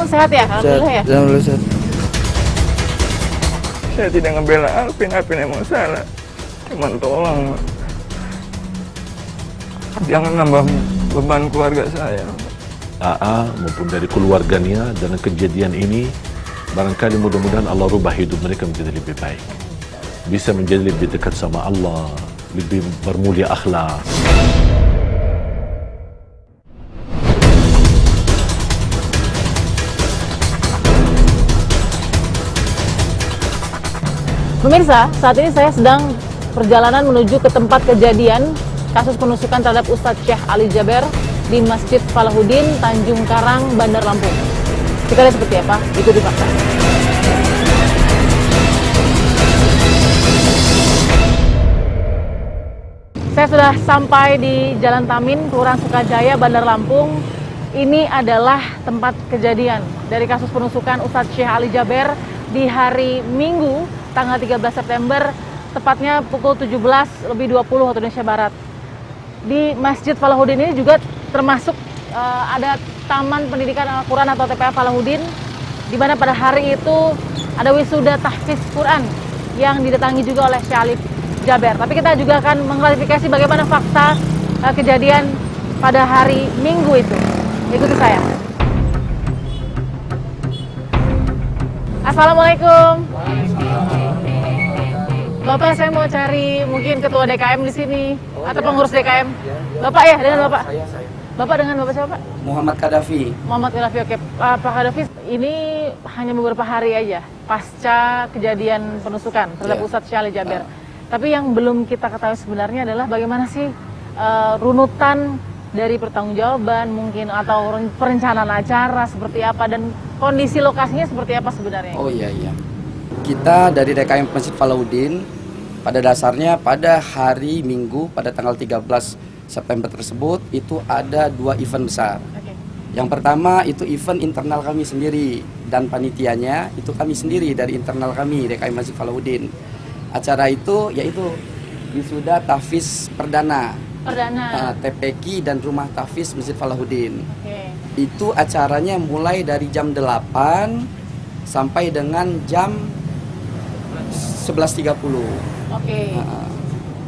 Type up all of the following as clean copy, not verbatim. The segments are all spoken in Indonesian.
sehat ya? Alhamdulillah ya? Alhamdulillah sehat. Saya tidak ngebela Alvin emang salah. Cuman tolong, jangan nambah beban keluarga saya. AA maupun dari keluarganya dengan kejadian ini, barangkali mudah-mudahan Allah rubah hidup mereka menjadi lebih baik. Bisa menjadi lebih dekat sama Allah, lebih bermulia akhlak. Pemirsa, saat ini saya sedang perjalanan menuju ke tempat kejadian kasus penusukan terhadap Ustadz Syekh Ali Jaber di Masjid Falahuddin, Tanjung Karang, Bandar Lampung. Kita lihat seperti apa, ikuti fakta. Saya sudah sampai di Jalan Tamin, Kelurahan Sukajaya, Bandar Lampung. Ini adalah tempat kejadian dari kasus penusukan Ustadz Syekh Ali Jaber di hari Minggu, tanggal 13 September, tepatnya pukul 17:20 waktu Indonesia Barat. Di Masjid Falahuddin ini juga termasuk ada Taman Pendidikan Al-Quran atau TPA Falahuddin, di mana pada hari itu ada wisuda tahfiz Quran yang didatangi juga oleh Syekh Ali Jaber. Tapi kita juga akan mengklarifikasi bagaimana fakta kejadian pada hari Minggu itu. Ikuti saya. Assalamualaikum. Bapak, saya mau cari mungkin ketua DKM di sini atau pengurus DKM. Bapak ya, dengan Bapak. Bapak dengan Bapak siapa, Pak? Muhammad Qaddafi. Muhammad Qaddafi, oke. Pak Qaddafi, ini hanya beberapa hari aja pasca kejadian penusukan terhadap Ustadz Syekh Ali Jaber. Tapi yang belum kita ketahui sebenarnya adalah bagaimana sih runutan dari pertanggungjawaban mungkin atau perencanaan acara seperti apa dan kondisi lokasinya seperti apa sebenarnya? Oh iya. Kita dari DKM Masjid Falahuddin pada dasarnya pada hari Minggu pada tanggal 13 September tersebut itu ada 2 event besar. Yang pertama itu event internal kami sendiri dan panitianya itu kami sendiri dari internal kami DKM Masjid Falahuddin. Acara itu yaitu wisuda tahfiz perdana. TPQ dan rumah tahfiz Masjid Falahuddin. Itu acaranya mulai dari jam 8 sampai dengan jam 11.30.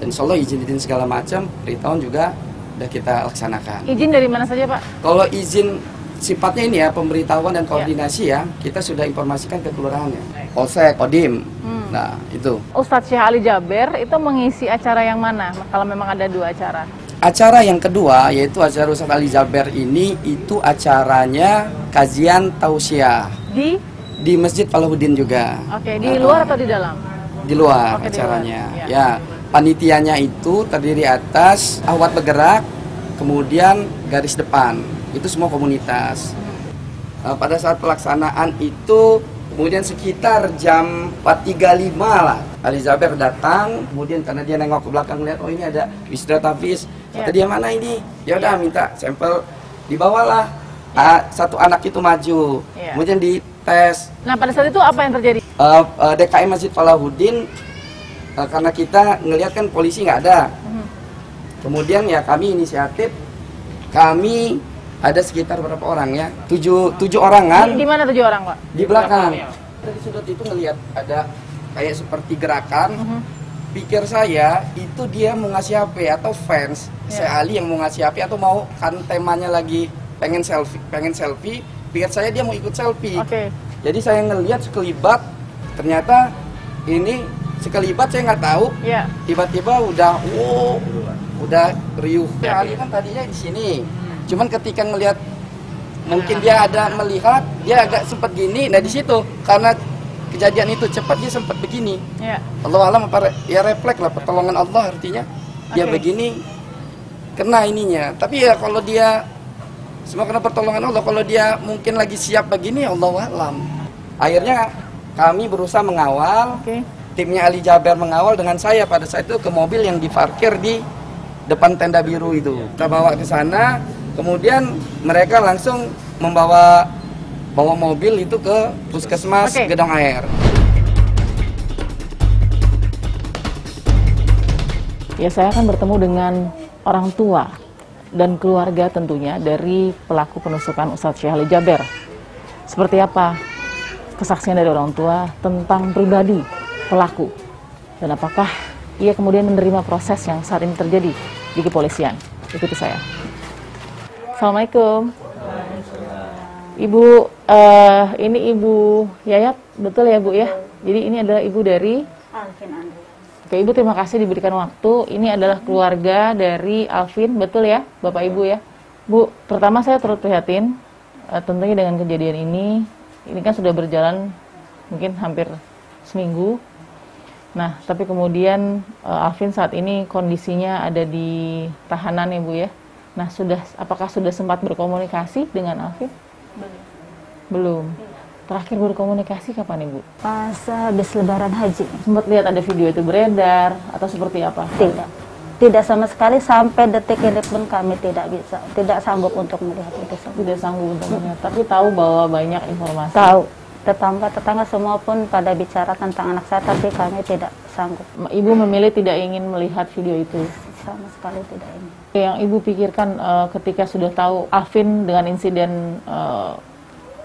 Dan insya Allah izin segala macam beritahuan juga udah kita laksanakan. Izin dari mana saja, Pak? Kalau izin sifatnya ini ya pemberitahuan dan koordinasi ya, kita sudah informasikan ke kelurahannya, Polsek, Kodim. Nah itu. Ustadz Syekh Ali Jaber itu mengisi acara yang mana? Kalau memang ada 2 acara. Acara yang kedua yaitu acara Ustadz Ali Jaber ini itu acaranya kajian tausiah di Masjid Falahuddin juga. Di luar atau di dalam? Di luar acaranya. Ya, panitianya itu terdiri atas ahwat bergerak, kemudian garis depan. Itu semua komunitas. Pada saat pelaksanaan itu kemudian sekitar jam 4.35 lah Ali Jaber datang, kemudian karena dia nengok ke belakang lihat oh ini ada wisuda tahfiz. Kata dia mana ini? Ya udah minta sampel, dibawalah. Satu anak itu maju, kemudian dites. Nah pada saat itu apa yang terjadi? DKM Masjid Falahuddin karena kita ngelihat kan polisi nggak ada. Kemudian ya kami inisiatif, kami ada sekitar berapa orang ya? 7 orangan. Di mana 7 orang, Pak? Di belakang. Dari sudut itu ngelihat ada kayak seperti gerakan. Pikir saya itu dia mau ngasih HP atau fans Syekh Ali yang mau ngasih HP atau mau kan temanya lagi pengen selfie. Pikir saya dia mau ikut selfie. Jadi saya ngelihat sekelibat, ternyata ini sekelibat saya nggak tahu. Tiba-tiba udah riuh. Syekh Ali kan tadinya di sini. Cuman ketika ngelihat mungkin dia ada melihat, dia agak sempat gini. Nah di situ karena kejadian itu cepat dia sempat begini. Allah alam apa ya refleks lah pertolongan Allah artinya. Dia begini kena ininya. Tapi ya kalau dia semua kena pertolongan Allah, kalau dia mungkin lagi siap begini Allah alam. Akhirnya kami berusaha mengawal. Timnya Ali Jaber mengawal dengan saya pada saat itu ke mobil yang diparkir di depan tenda biru itu. Kita bawa ke sana. Kemudian mereka langsung bawa mobil itu ke puskesmas Gedong Air. Ya, saya akan bertemu dengan orang tua dan keluarga tentunya dari pelaku penusukan Ustadz Syekh Ali Jaber. seperti apa kesaksian dari orang tua tentang pribadi pelaku, dan apakah ia kemudian menerima proses yang saat ini terjadi di kepolisian. Ikuti saya. Assalamualaikum. Ibu, ini Ibu Yayat, betul ya Bu ya? Jadi ini adalah Ibu dari Alvin Andri. Oke, Ibu terima kasih diberikan waktu. Ini adalah keluarga dari Alvin, betul ya Bapak Ibu ya? Bu, pertama saya turut prihatin tentunya dengan kejadian ini. Ini kan sudah berjalan mungkin hampir seminggu. Nah, tapi kemudian Alvin saat ini kondisinya ada di tahanan ya Bu ya? Nah, apakah sudah sempat berkomunikasi dengan Alvin? Belum. Terakhir berkomunikasi kapan Ibu? Pas habis lebaran haji. Sempat lihat ada video itu beredar atau seperti apa? Tidak sama sekali, sampai detik ini pun kami tidak sanggup untuk melihat itu semua. Tidak sanggup untuk melihat, tapi tahu bahwa banyak informasi. Tahu, tetangga semua pun pada bicara tentang anak saya, tapi kami tidak sanggup. Ibu memilih tidak ingin melihat video itu? Sama sekali tidak ingin. Yang Ibu pikirkan ketika sudah tahu Alvin dengan insiden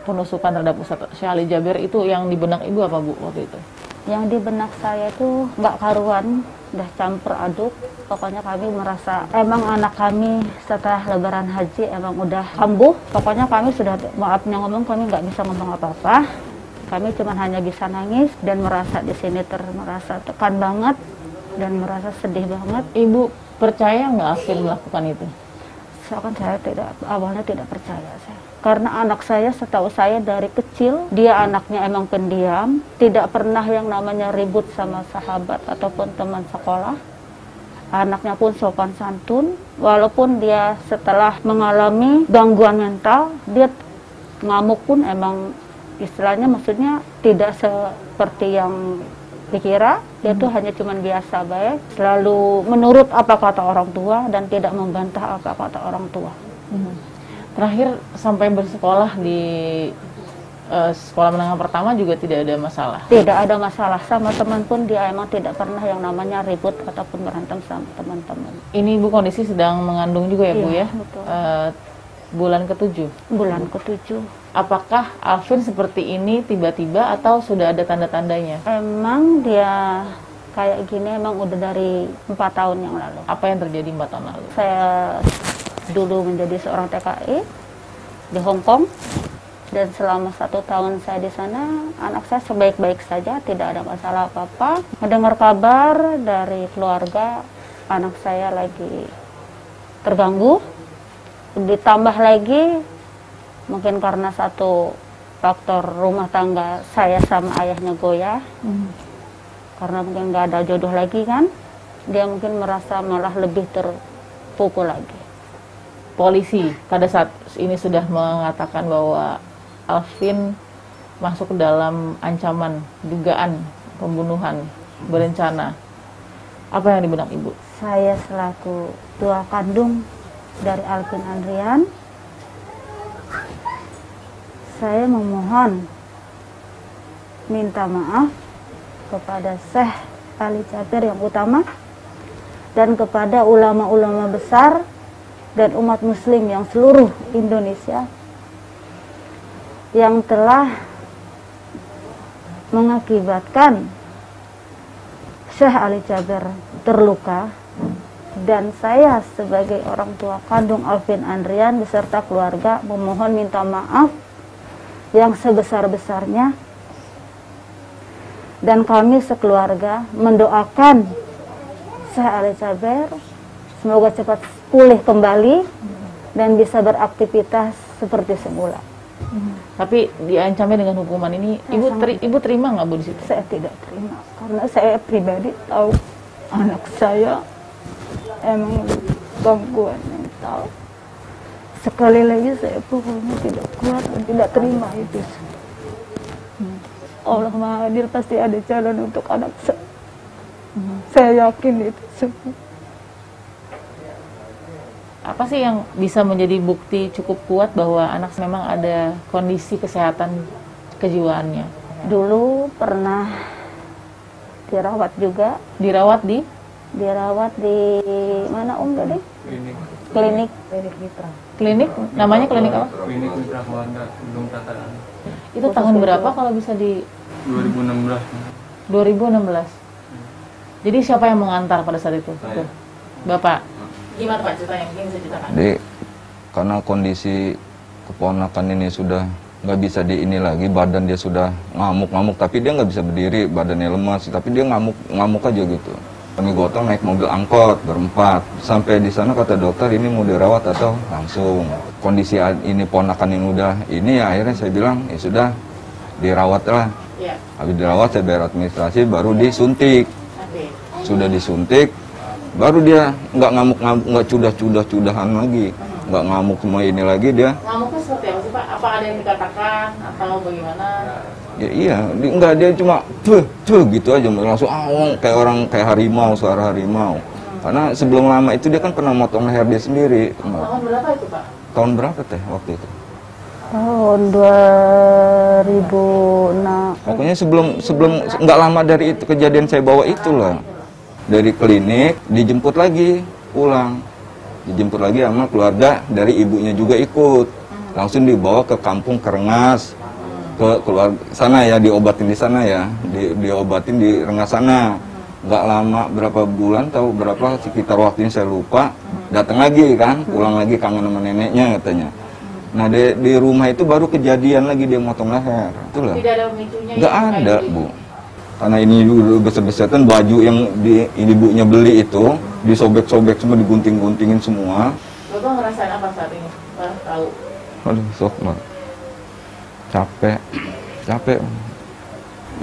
penusukan terhadap Ustadz Syekh Ali Jaber, itu yang di benak Ibu apa Bu waktu itu? Yang di benak saya itu nggak karuan, udah campur aduk. Pokoknya kami merasa emang anak kami setelah lebaran haji emang udah kambuh. Pokoknya kami sudah, maafnya ngomong, kami nggak bisa ngomong apa-apa. Kami cuma hanya bisa nangis dan merasa di sini merasa tekan banget dan merasa sedih banget. Ibu percaya nggak Alvin melakukan itu? Saya awalnya tidak percaya saya. Karena anak saya, setahu saya dari kecil, dia anaknya emang pendiam, tidak pernah yang namanya ribut sama sahabat ataupun teman sekolah. Anaknya pun sopan santun, walaupun dia setelah mengalami gangguan mental, dia ngamuk pun emang istilahnya maksudnya tidak seperti yang dikira. Dia tuh hanya cuman biasa baik, selalu menurut apa kata orang tua dan tidak membantah apa kata orang tua. Terakhir sampai bersekolah di sekolah menengah pertama juga tidak ada masalah? Tidak ada masalah, sama teman pun dia emang tidak pernah yang namanya ribut ataupun berantem sama teman-teman. Ini Ibu kondisi sedang mengandung juga ya Bu ya? Betul. Bulan ke-7? Bulan ke-7. Apakah Alvin seperti ini tiba-tiba atau sudah ada tanda-tandanya? Emang dia kayak gini emang udah dari 4 tahun yang lalu. Apa yang terjadi 4 tahun lalu? Saya dulu menjadi seorang TKI di Hong Kong, dan selama 1 tahun saya di sana, anak saya sebaik-baik saja, tidak ada masalah apa-apa. Mendengar kabar dari keluarga, anak saya lagi terganggu, ditambah lagi mungkin karena satu faktor rumah tangga saya sama ayahnya goyah, karena mungkin nggak ada jodoh lagi kan, dia mungkin merasa malah lebih terpukul lagi. Polisi pada saat ini sudah mengatakan bahwa Alvin masuk ke dalam ancaman dugaan pembunuhan berencana. Apa yang di benak Ibu? Saya selaku tua kandung dari Alvin Andrian, saya memohon minta maaf kepada Syekh Ali Jaber yang utama dan kepada ulama-ulama besar dan umat muslim yang seluruh Indonesia yang telah mengakibatkan Syekh Ali Jaber terluka, dan saya sebagai orang tua kandung Alvin Andrian beserta keluarga memohon minta maaf yang sebesar-besarnya, dan kami sekeluarga mendoakan Syekh Ali Jaber semoga cepat pulih kembali dan bisa beraktivitas seperti semula. Tapi diancamnya dengan hukuman ini, Ibu terima nggak Bu di situ? Saya tidak terima, karena saya pribadi tahu anak saya emang gangguan mental. Sekali lagi saya pokoknya tidak kuat dan tidak terima itu. Allah Maha Hadir, pasti ada jalan untuk anak saya. Saya yakin itu semua. Apa sih yang bisa menjadi bukti cukup kuat bahwa anak memang ada kondisi kesehatan kejiwaannya? Dulu pernah dirawat juga. Dirawat di? Dirawat di mana tadi? Klinik Mitra. Klinik? Namanya klinik apa? Klinik Mitra Keluarga Gunung Tataran. Itu tahun berapa kalau bisa di 2016. 2016. Jadi siapa yang mengantar pada saat itu? Saya. Bapak. Gimana Pak ceritanya? Mungkin bisa ceritakan. Jadi karena kondisi keponakan ini sudah nggak bisa di ini lagi, badan dia sudah ngamuk-ngamuk, tapi dia nggak bisa berdiri, badannya lemas, tapi dia ngamuk aja gitu. Kami gotong naik mobil angkot berempat, sampai di sana kata dokter ini mau dirawat atau langsung. Kondisi ini ponakan yang udah ini ya akhirnya saya bilang ya sudah dirawat lah. Iya. Habis dirawat saya bayar administrasi baru disuntik. Oke. Sudah disuntik baru dia nggak ngamuk-ngamuk, nggak cudah-cudahan lagi, nggak ngamuk semua ini lagi dia. Ngamuknya seperti apa sih Pak? Apa ada yang dikatakan atau bagaimana? Ya iya, enggak, dia cuma tuh gitu aja langsung kayak orang kayak harimau, suara harimau. Karena sebelum lama itu dia kan pernah motong leher dia sendiri. Tahun berapa itu Pak? Tahun berapa teh waktu itu? Tahun 2006. Pokoknya sebelum nggak lama dari itu kejadian saya bawa itulah. Dari klinik dijemput lagi pulang. Dijemput lagi sama keluarga dari ibunya juga ikut. Langsung dibawa ke kampung Kerengas. Ke keluarga sana ya, diobatin di sana ya. Diobatin di Rengas sana. Nggak lama berapa bulan tahu berapa sekitar waktunya saya lupa. Datang lagi kan, pulang lagi kangen sama neneknya katanya. Nah di rumah itu baru kejadian lagi dia motong leher. Itulah. Tidak ada pemicunya? Nggak ada Bu. Karena ini dulu besar-besarkan baju yang ibunya beli itu disobek-sobek semua, digunting-guntingin semua. Bapak ngerasain apa saat ini? Pak tahu? Aduh sok Mbak. Capek.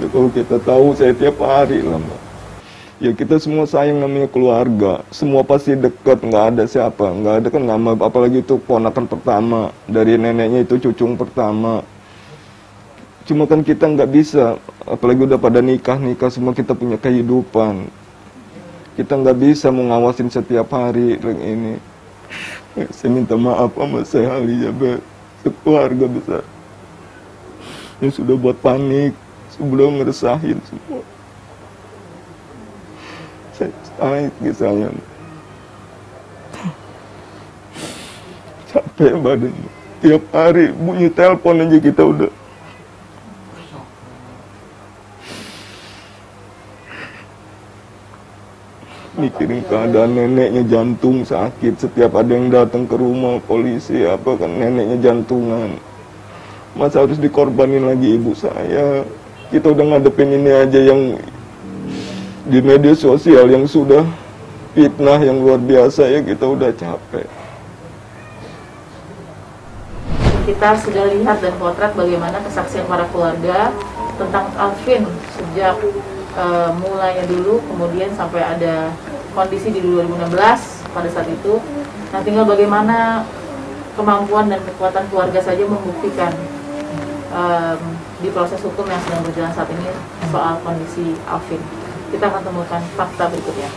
Ya kalau kita tahu saya tiap hari lah Mbak. Ya kita semua sayang namanya keluarga. Semua pasti dekat, nggak ada siapa. Nggak ada kan nama, apalagi itu ponakan pertama. Dari neneknya itu cucung pertama. Cuma kan kita nggak bisa, apalagi udah pada nikah semua kita punya kehidupan. Kita nggak bisa mengawasin setiap hari ini. Ya, saya minta maaf sama saya Alijaber, keluarga besar. Yang sudah buat panik, sudah ngeresahin semua. Saya capek badannya. Tiap hari bunyi telepon aja kita udah. Mikirin keadaan neneknya, jantung sakit, setiap ada yang datang ke rumah polisi apa kan neneknya jantungan. Masa harus dikorbanin lagi ibu saya? Kita udah ngadepin ini aja yang di media sosial yang sudah fitnah yang luar biasa ya, kita udah capek. Kita sudah lihat dan potret bagaimana kesaksian para keluarga tentang Alvin sejak mulainya dulu, kemudian sampai ada kondisi di 2016 pada saat itu. Nah, tinggal bagaimana kemampuan dan kekuatan keluarga saja membuktikan di proses hukum yang sedang berjalan saat ini soal kondisi Alvin. Kita akan temukan fakta berikutnya.